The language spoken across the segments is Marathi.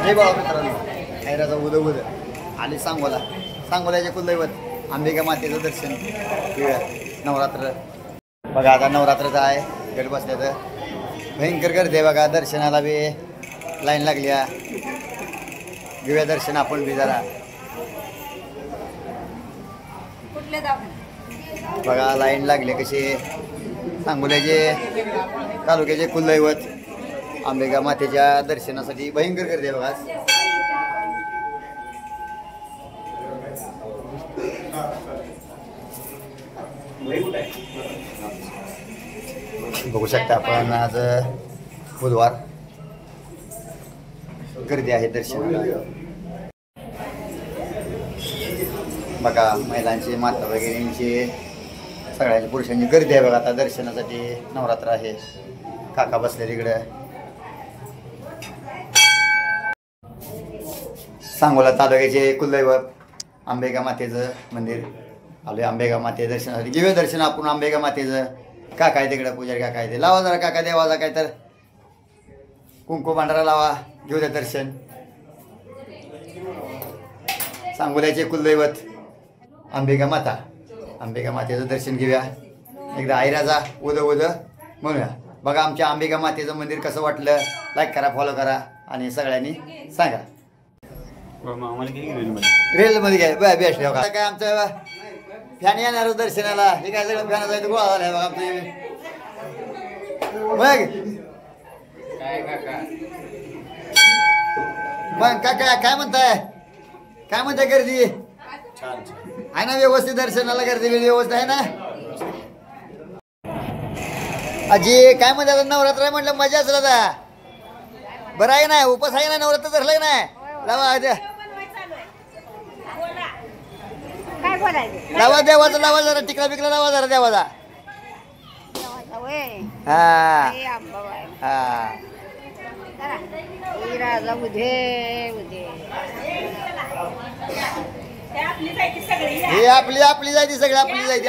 जय बाबा मित्रांनो, हैराचा उद आणि सांगोल्याचे कुलदैवत अंबिका मातेचं दर्शन घेऊया. नवरात्र बघा, आता नवरात्रचं आहे. गड बसल्याचं भयंकर गर्दी आहे बघा. दर्शनाला बी लाईन लागली आहे. घेऊया दर्शन आपण बी जरा. बघा लाईन लागली कशी. सांगोल्याचे तालुक्याचे कुलदैवत अंबिका मातेच्या दर्शनासाठी भयंकर गर्दी आहे बघा. बघू शकता आपण, आज बुधवार गर्दी आहे दर्शनाला. बघा महिलांची, माता वगैरेंची, सगळ्यांची, पुरुषांची गर्दी आहे बघा. आता दर्शनासाठी नवरात्र आहे. काका बसले तिकडे. सांगोला तालुक्याचे कुलदैवत अंबिका मातेचं मंदिर आलोय. अंबिका माते दर्शनासाठी घेऊया दर्शन आपण अंबिका मातेचं. काका आहे तिकडे, पुजारी काका आहे ते. लावा जरा काका देवाचा काय तर कुंकू भांडारा लावा. घेऊ द्या दर्शन. सांगोल्याचे कुलदैवत अंबिका माता, अंबिका मातेचं दर्शन घेऊया. एकदा आयराजा उद म्हणूया. बघा आमच्या अंबिका मातेचं मंदिर कसं वाटलं, लाईक करा, फॉलो करा आणि सगळ्यांनी सांगा. रेलमध्ये काय बेस्ट आहे काय आमचं फॅन येणार दर्शनाला. हे काय सगळं फॅन जायचं गोळा झालाय बघा आमचं. मग काका काय म्हणताय, काय म्हणताय? गर्दी आहे ना व्यवस्थित? दर्शनाला गर्दी व्यवस्थित आहे ना? अजी काय म्हणते आता? नवरात्र म्हटलं मजा असेल आता. बरं आहे ना? उपास आहे ना? नवरात्र धरलं नाही? लावा लावा देवाचा, लावा जरा टिकला बिकला लावा जरा देवाचा. हा हा हे आपली जायची सगळी, आपली जायची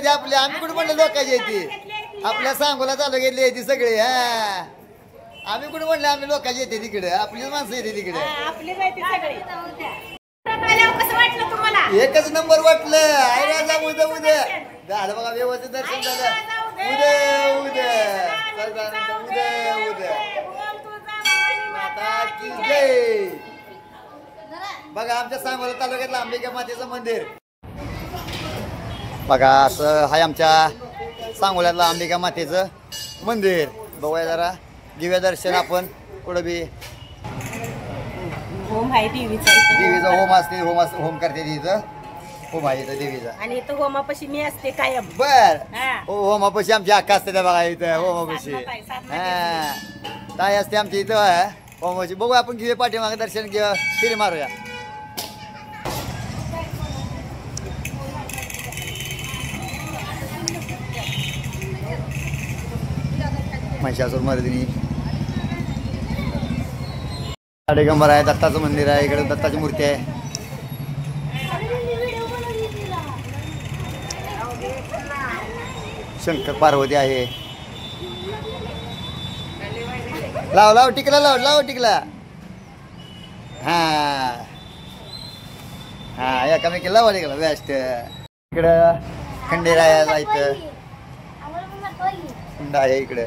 आपली. आम्ही कुठे म्हणलं लोकांची येते? आपल्या सांगोला तालुक्यातली येते सगळे. हा आम्ही कुठे म्हणलं आम्ही लोकांची येते तिकडे? आपलीच माणसं येते तिकडे. एकच नंबर वाटलं. आयराजा उद्या झालं बघा. व्यवस्थित दर्शन झालं. उद्या माता की जय. बघा आमच्या सांगोला तालुक्यातलं अंबिका मातेचं मंदिर बघा. असं आहे आमच्या सांगोल्यातलं अंबिका मातेचं मंदिर. बघूया जरा, घेऊया दर्शन आपण. पुढं बी होम आहे देवीचा होम असते. होम करते तिथं. होम आहे इथं देवीचा. आणि इथं होमापाशी मी असते कायम. बर होमापाशी आमची अक्का असते त्या बघा इथं. होमापाशी हा ताई असते आमची इथं होमापाशी. बघू आपण घेऊया पाठीमागे दर्शन घेऊ, फिरी मारूया. महिषासूर मर्दिनी साडेगंबर आहे. दत्ताचं मंदिर आहे इकडे. दत्ताची मूर्ती आहे. शंकर पार्वती आहे. लाव टिकला टिकला. हा एकामेकी लावा टिकला बेस्ट. इकडं खंडेर आहे. इथं कुंड आहे इकडे.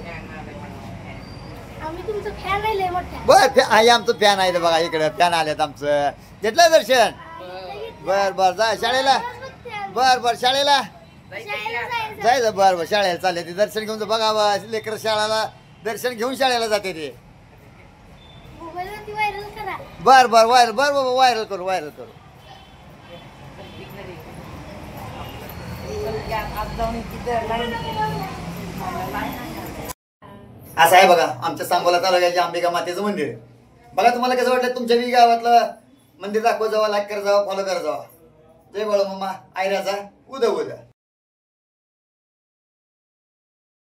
बर आहे आमचं फॅन आहे बघा. इकडे फॅन आलेत आमचं. घेतलं दर्शन? बर जा शाळेला. बर शाळेला जायचं. बर शाळेला चालले ते. दर्शन घेऊन बघा लेकर शाळेला दर्शन घेऊन शाळेला जाते ते. बर व्हायरल करू. असं आहे बघा आमच्या सांगोला तालुक्याचे अंबिका मातेचं मंदिर. बघा तुम्हाला कसं वाटलं? तुमच्या बी गावातलं मंदिर दाखवत जावा, लाईक करत जावा, फॉलो करत जावा. जय बाळा मम्मा आयराचा उद